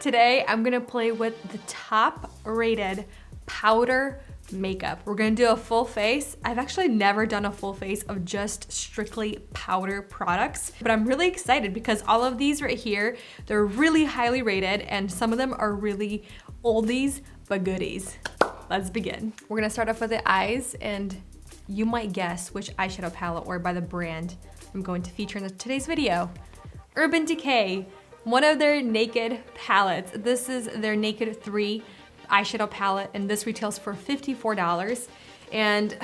Today, I'm gonna play with the top rated powder makeup. We're gonna do a full face. I've actually never done a full face of just strictly powder products, but I'm really excited because all of these right here, they're really highly rated and some of them are really oldies but goodies. Let's begin. We're gonna start off with the eyes, and you might guess which eyeshadow palette or by the brand I'm going to feature in today's video. Urban Decay, one of their Naked palettes. This is their Naked 3 eyeshadow palette, and this retails for $54. And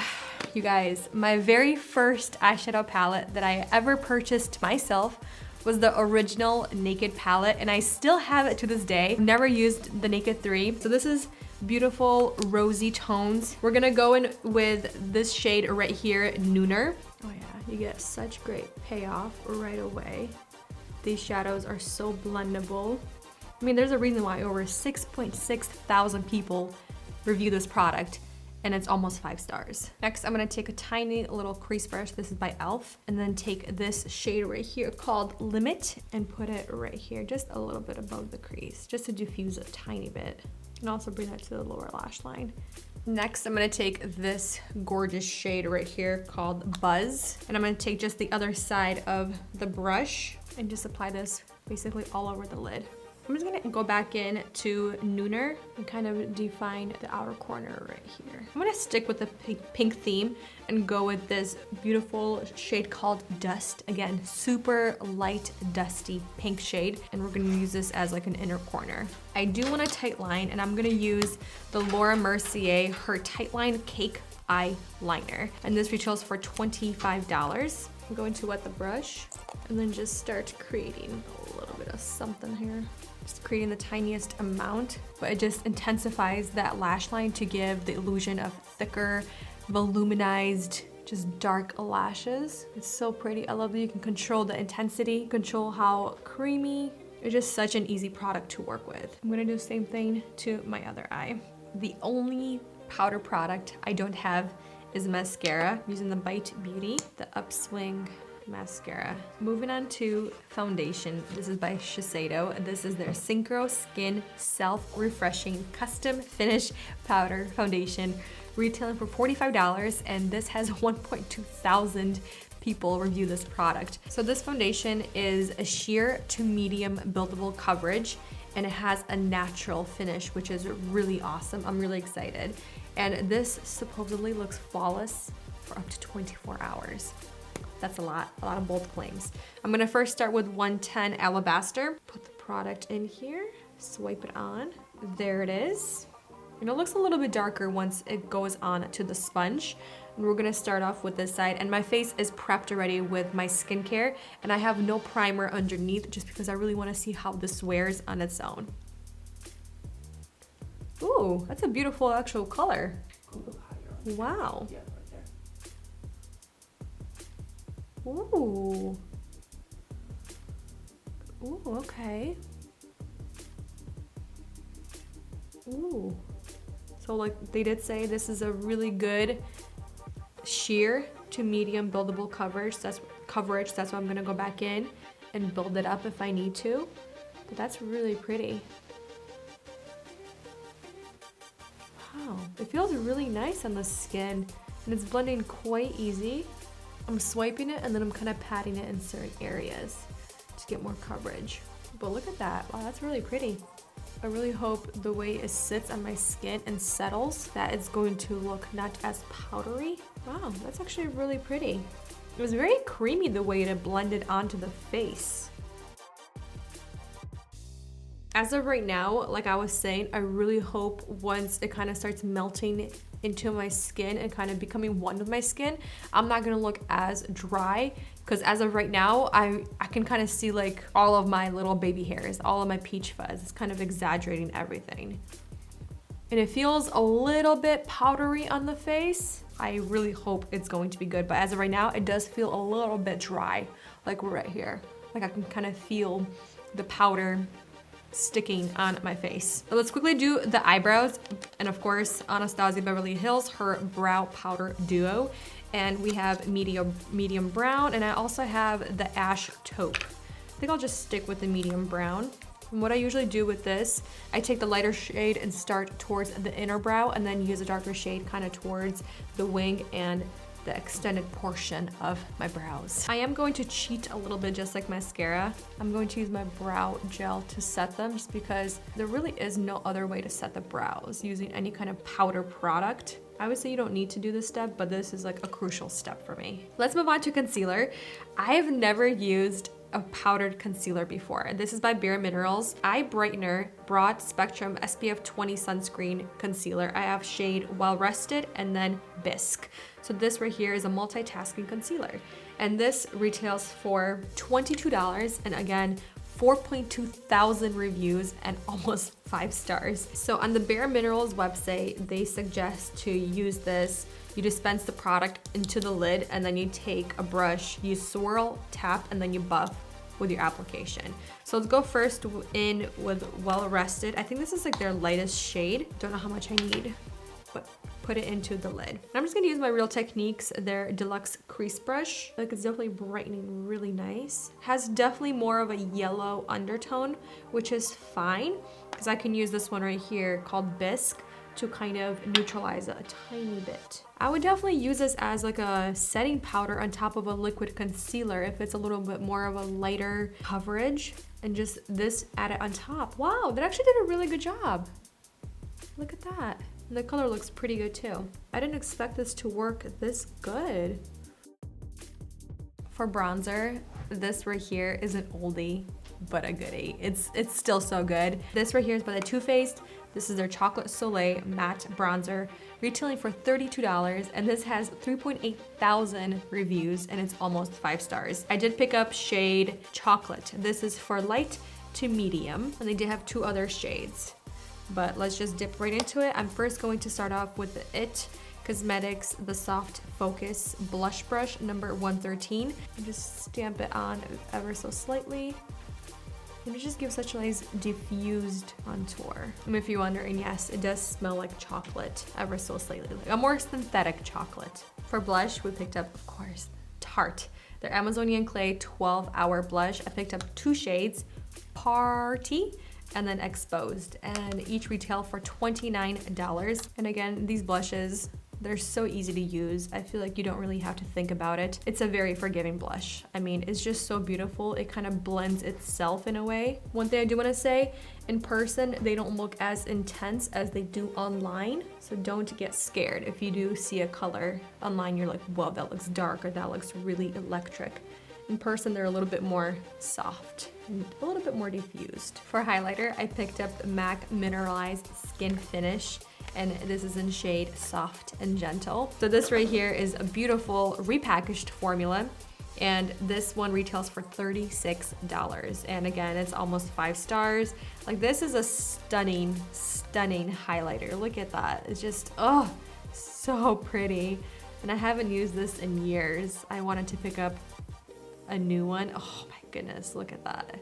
you guys, my very first eyeshadow palette that I ever purchased myself was the original Naked palette, and I still have it to this day. I've never used the Naked 3. So this is beautiful rosy tones. We're gonna go in with this shade right here, Nooner. Oh yeah, you get such great payoff right away. These shadows are so blendable. I mean, there's a reason why over 6.6 thousand people review this product, and it's almost 5 stars. Next, I'm gonna take a tiny little crease brush. This is by e.l.f. And then take this shade right here called Limit and put it right here, just a little bit above the crease, just to diffuse a tiny bit. And also bring that to the lower lash line. Next, I'm gonna take this gorgeous shade right here called Buzz. And I'm gonna take just the other side of the brush and just apply this basically all over the lid. I'm just gonna go back in to Nooner and kind of define the outer corner right here. I'm gonna stick with the pink theme and go with this beautiful shade called Dust. Again, super light, dusty pink shade. And we're gonna use this as like an inner corner. I do want a tight line, and I'm gonna use the Laura Mercier, her Tight Line Cake Eyeliner. And this retails for $25. I'm going to wet the brush and then just start creating a little bit of something here. Just creating the tiniest amount, but it just intensifies that lash line to give the illusion of thicker, voluminized, just dark lashes. It's so pretty. I love that you can control the intensity, control how creamy. It's just such an easy product to work with. I'm gonna do the same thing to my other eye. The only powder product I don't have is mascara. I'm using the Bite Beauty, the Upswing mascara. Moving on to foundation. This is by Shiseido. This is their Synchro Skin Self-Refreshing Custom Finish Powder Foundation, retailing for $45, and this has 1.2 thousand people review this product. So this foundation is a sheer to medium buildable coverage, and it has a natural finish, which is really awesome. I'm really excited. And this supposedly looks flawless for up to 24 hours. That's a lot of bold claims. I'm gonna first start with 110 Alabaster. Put the product in here, swipe it on. There it is. And it looks a little bit darker once it goes on to the sponge. And we're gonna start off with this side, and my face is prepped already with my skincare, and I have no primer underneath just because I really wanna see how this wears on its own. Ooh, that's a beautiful actual color. Wow. Ooh. Ooh, okay. Ooh. So like they did say, this is a really good sheer to medium buildable coverage. That's why I'm gonna go back in and build it up if I need to. But that's really pretty. Wow, it feels really nice on the skin, and it's blending quite easy. I'm swiping it and then I'm kind of patting it in certain areas to get more coverage. But look at that, wow, that's really pretty. I really hope the way it sits on my skin and settles, that it's going to look not as powdery. Wow, that's actually really pretty. It was very creamy the way it blended onto the face. As of right now, like I was saying, I really hope once it kind of starts melting into my skin and kind of becoming one with my skin, I'm not gonna look as dry, because as of right now, I can kind of see like all of my little baby hairs, all of my peach fuzz. It's kind of exaggerating everything. And it feels a little bit powdery on the face. I really hope it's going to be good, but as of right now, it does feel a little bit dry, like right here. Like I can kind of feel the powder sticking on my face. So let's quickly do the eyebrows. And of course, Anastasia Beverly Hills, her brow powder duo. And we have medium brown, and I also have the ash taupe. I think I'll just stick with the medium brown. And what I usually do with this, I take the lighter shade and start towards the inner brow and then use a darker shade kind of towards the wing and the extended portion of my brows. I am going to cheat a little bit just like mascara. I'm going to use my brow gel to set them just because there really is no other way to set the brows using any kind of powder product. I would say you don't need to do this step, but this is like a crucial step for me. Let's move on to concealer. I have never used a powdered concealer before. This is by Bare Minerals Eye Brightener Broad Spectrum SPF 20 Sunscreen Concealer. I have shade Well Rested and then Bisque. So this right here is a multitasking concealer. And this retails for $22. And again, 4.2 thousand reviews and almost 5 stars. So on the Bare Minerals website, they suggest to use this. You dispense the product into the lid and then you take a brush, you swirl, tap, and then you buff with your application. So let's go first in with Well Rested. I think this is like their lightest shade. Don't know how much I need, but put it into the lid. And I'm just gonna use my Real Techniques, their Deluxe Crease Brush. Like it's definitely brightening really nice. Has definitely more of a yellow undertone, which is fine because I can use this one right here called Bisque to kind of neutralize it a tiny bit. I would definitely use this as like a setting powder on top of a liquid concealer if it's a little bit more of a lighter coverage, and just this add it on top. Wow, that actually did a really good job. Look at that. And the color looks pretty good too. I didn't expect this to work this good. For bronzer, this right here is an oldie, but a goodie. It's still so good. This right here is by the Too Faced. This is their Chocolate Soleil Matte Bronzer, retailing for $32, and this has 3.8 thousand reviews, and it's almost 5 stars. I did pick up shade Chocolate. This is for light to medium, and they did have 2 other shades. But let's just dip right into it. I'm first going to start off with the IT Cosmetics, the Soft Focus Blush Brush, number 113. And just stamp it on ever so slightly. And it just gives such a nice diffused contour. And if you're wondering, yes, it does smell like chocolate ever so slightly, like a more synthetic chocolate. For blush, we picked up, of course, Tarte. Their Amazonian Clay 12-Hour Blush. I picked up 2 shades, Party and then Exposed, and each retail for $29. And again, these blushes, they're so easy to use. I feel like you don't really have to think about it. It's a very forgiving blush. I mean, it's just so beautiful. It kind of blends itself in a way. One thing I do want to say, in person, they don't look as intense as they do online. So don't get scared. If you do see a color online, you're like, whoa, that looks dark, or that looks really electric. In person, they're a little bit more soft and a little bit more diffused. For highlighter, I picked up the MAC Mineralized Skin Finish, and this is in shade Soft and Gentle. So this right here is a beautiful repackaged formula, and this one retails for $36. And again, it's almost 5 stars. Like, this is a stunning, stunning highlighter. Look at that. It's just, oh, so pretty. And I haven't used this in years. I wanted to pick up a new one. Oh my goodness, look at that.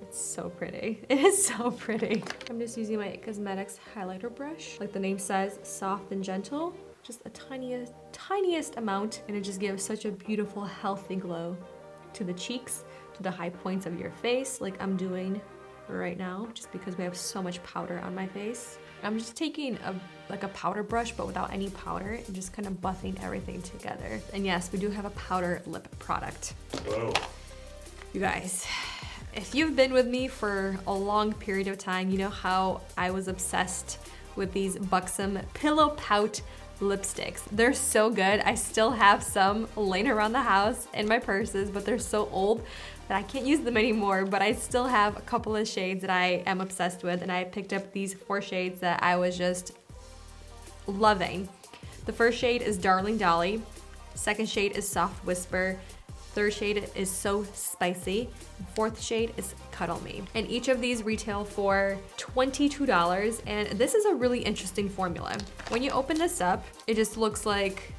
It's so pretty. It is so pretty. I'm just using my Cosmetics highlighter brush. Like the name says, soft and gentle. Just a tiniest amount, and it just gives such a beautiful, healthy glow to the cheeks, to the high points of your face, like I'm doing right now, just because we have so much powder on my face. I'm just taking a powder brush, but without any powder, and just kind of buffing everything together. And yes, we do have a powder lip product. Whoa. You guys, if you've been with me for a long period of time, you know how I was obsessed with these Buxom Pillow Pout lipsticks. They're so good. I still have some laying around the house in my purses, but they're so old that I can't use them anymore, but I still have a couple of shades that I am obsessed with, and I picked up these 4 shades that I was just loving. The first shade is Darling Dolly, second shade is Soft Whisper, third shade is So Spicy, fourth shade is Cuddle Me. And each of these retail for $22, and this is a really interesting formula. When you open this up, it just looks like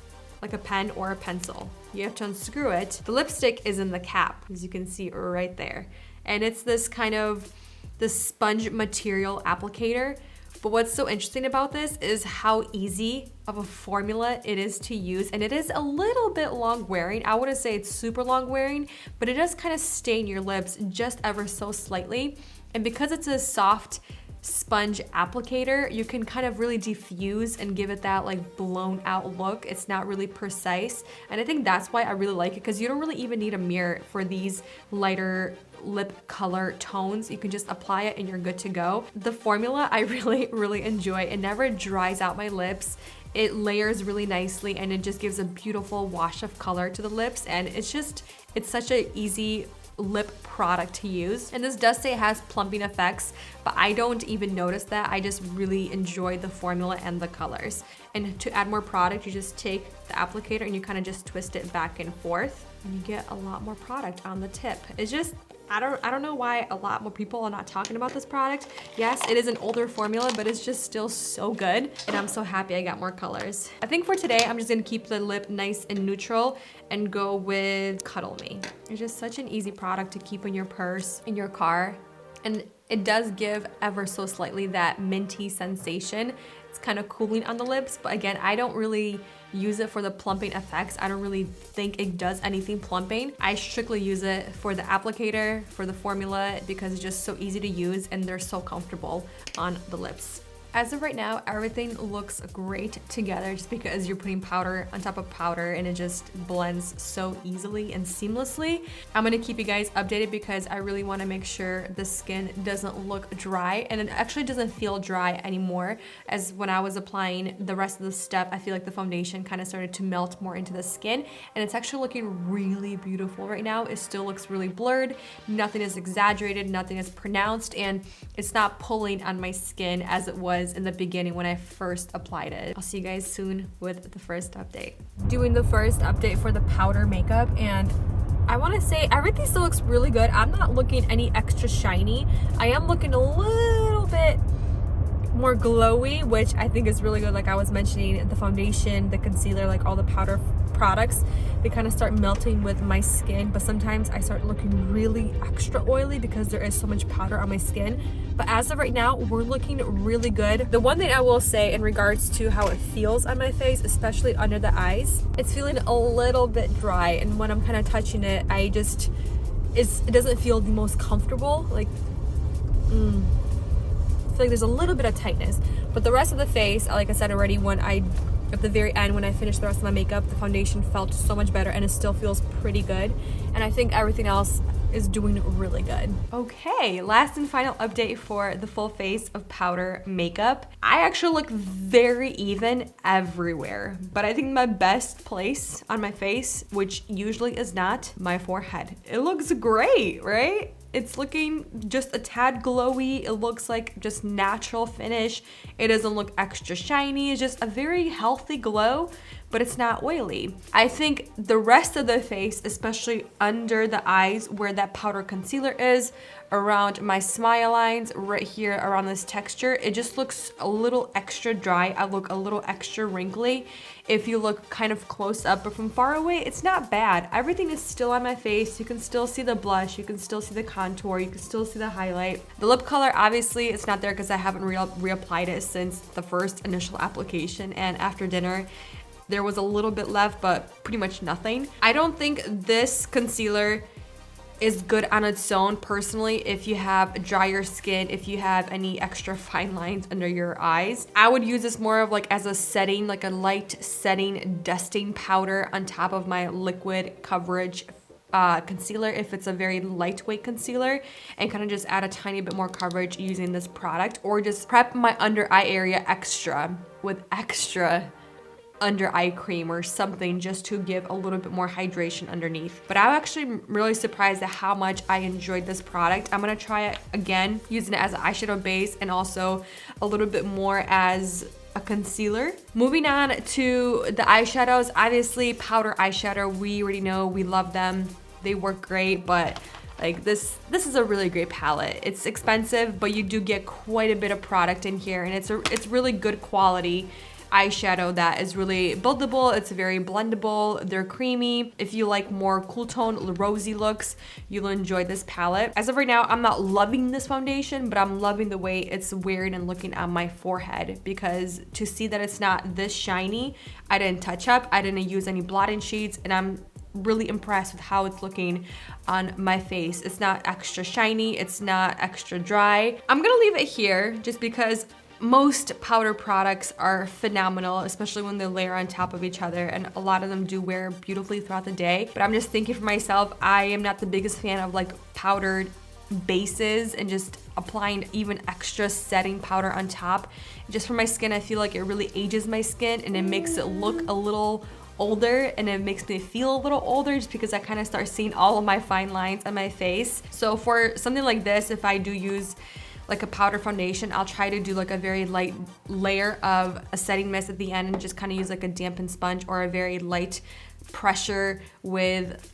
a pen or a pencil. You have to unscrew it. The lipstick is in the cap, as you can see right there. And it's this kind of, this sponge material applicator, But what's so interesting about this is how easy of a formula it is to use, and it is a little bit long wearing. I wouldn't say it's super long wearing, but it does kind of stain your lips just ever so slightly. And because it's a soft sponge applicator, you can kind of really diffuse and give it that like blown out look. It's not really precise, and I think that's why I really like it, because you don't really even need a mirror for these lighter lip color tones. You can just apply it and you're good to go. The formula I really enjoy. It never dries out my lips. It layers really nicely, and it just gives a beautiful wash of color to the lips, and it's such an easy lip product to use. And this does say it has plumping effects, but I don't even notice that. I just really enjoy the formula and the colors. And to add more product, you just take the applicator and you kind of just twist it back and forth, and you get a lot more product on the tip. It's just, I don't know why a lot more people are not talking about this product. Yes, it is an older formula, but it's just still so good, and I'm so happy I got more colors. I think for today, I'm just gonna keep the lip nice and neutral and go with Cuddle Me. It's just such an easy product to keep in your purse, in your car, and it does give ever so slightly that minty sensation. It's kind of cooling on the lips, but again, I don't really use it for the plumping effects. I don't really think it does anything plumping. I strictly use it for the applicator, for the formula, because it's just so easy to use and they're so comfortable on the lips. As of right now, everything looks great together just because you're putting powder on top of powder and it just blends so easily and seamlessly. I'm gonna keep you guys updated because I really wanna make sure the skin doesn't look dry, and it actually doesn't feel dry anymore. As when I was applying the rest of the step, I feel like the foundation kind of started to melt more into the skin, and it's actually looking really beautiful right now. It still looks really blurred. Nothing is exaggerated, nothing is pronounced, and it's not pulling on my skin as it was in the beginning when I first applied it. I'll see you guys soon with the first update. Doing the first update for the powder makeup, and I want to say everything still looks really good. I'm not looking any extra shiny. I am looking a little bit more glowy, which I think is really good. Like I was mentioning, the foundation, the concealer, like all the powder products, they kind of start melting with my skin, but sometimes I start looking really extra oily because there is so much powder on my skin. But as of right now, we're looking really good. The one thing I will say in regards to how it feels on my face, especially under the eyes, it's feeling a little bit dry, and when I'm kind of touching it, it doesn't feel the most comfortable. Like I feel like there's a little bit of tightness, but the rest of the face, like I said already, at the very end when I finished the rest of my makeup, the foundation felt so much better and it still feels pretty good, and I think everything else is doing really good. Okay, last and final update for the full face of powder makeup. I actually look very even everywhere, but I think my best place on my face, which usually is not, my forehead. It looks great, right? It's looking just a tad glowy. It looks like just natural finish. It doesn't look extra shiny. It's just a very healthy glow, but it's not oily. I think the rest of the face, especially under the eyes where that powder concealer is, around my smile lines, right here around this texture, it just looks a little extra dry. I look a little extra wrinkly. If you look kind of close up, but from far away, it's not bad. Everything is still on my face. You can still see the blush, you can still see the contour, you can still see the highlight. The lip color, obviously, it's not there because I haven't reapplied it since the first initial application, and after dinner, there was a little bit left, but pretty much nothing. I don't think this concealer is good on its own personally if you have drier skin, if you have any extra fine lines under your eyes. I would use this more of like as a setting, like a light setting dusting powder on top of my liquid coverage concealer if it's a very lightweight concealer, and kind of just add a tiny bit more coverage using this product, or just prep my under eye area extra with extra under eye cream or something just to give a little bit more hydration underneath. But I'm actually really surprised at how much I enjoyed this product. I'm gonna try it again using it as an eyeshadow base and also a little bit more as a concealer. Moving on to the eyeshadows, obviously powder eyeshadow, we already know we love them. They work great, but like this is a really great palette. It's expensive, but you do get quite a bit of product in here, and it's really good quality eyeshadow that is really buildable. It's very blendable. They're creamy. If you like more cool tone, rosy looks, you'll enjoy this palette. As of right now, I'm not loving this foundation, but I'm loving the way it's wearing and looking on my forehead, because to see that it's not this shiny, I didn't touch up, I didn't use any blotting sheets, and I'm really impressed with how it's looking on my face. It's not extra shiny, it's not extra dry. I'm gonna leave it here just because most powder products are phenomenal, especially when they layer on top of each other, and a lot of them do wear beautifully throughout the day. But I'm just thinking for myself, I am not the biggest fan of like powdered bases and just applying even extra setting powder on top. Just for my skin, I feel like it really ages my skin and it makes it look a little older, and it makes me feel a little older just because I kind of start seeing all of my fine lines on my face. So for something like this, if I do use like a powder foundation, I'll try to do like a very light layer of a setting mist at the end and just kind of use like a dampened sponge or a very light pressure with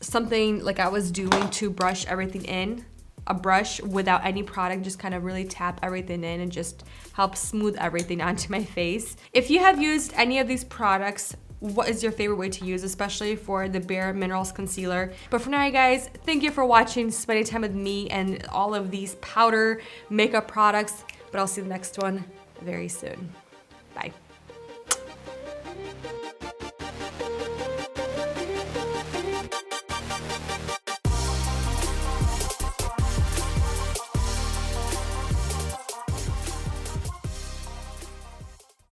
something like I was doing to brush everything in. A brush without any product, just kind of really tap everything in and just help smooth everything onto my face. If you have used any of these products, what is your favorite way to use, especially for the Bare Minerals concealer? But for now, you guys, thank you for watching, spending time with me and all of these powder makeup products, but I'll see you in the next one very soon. Bye.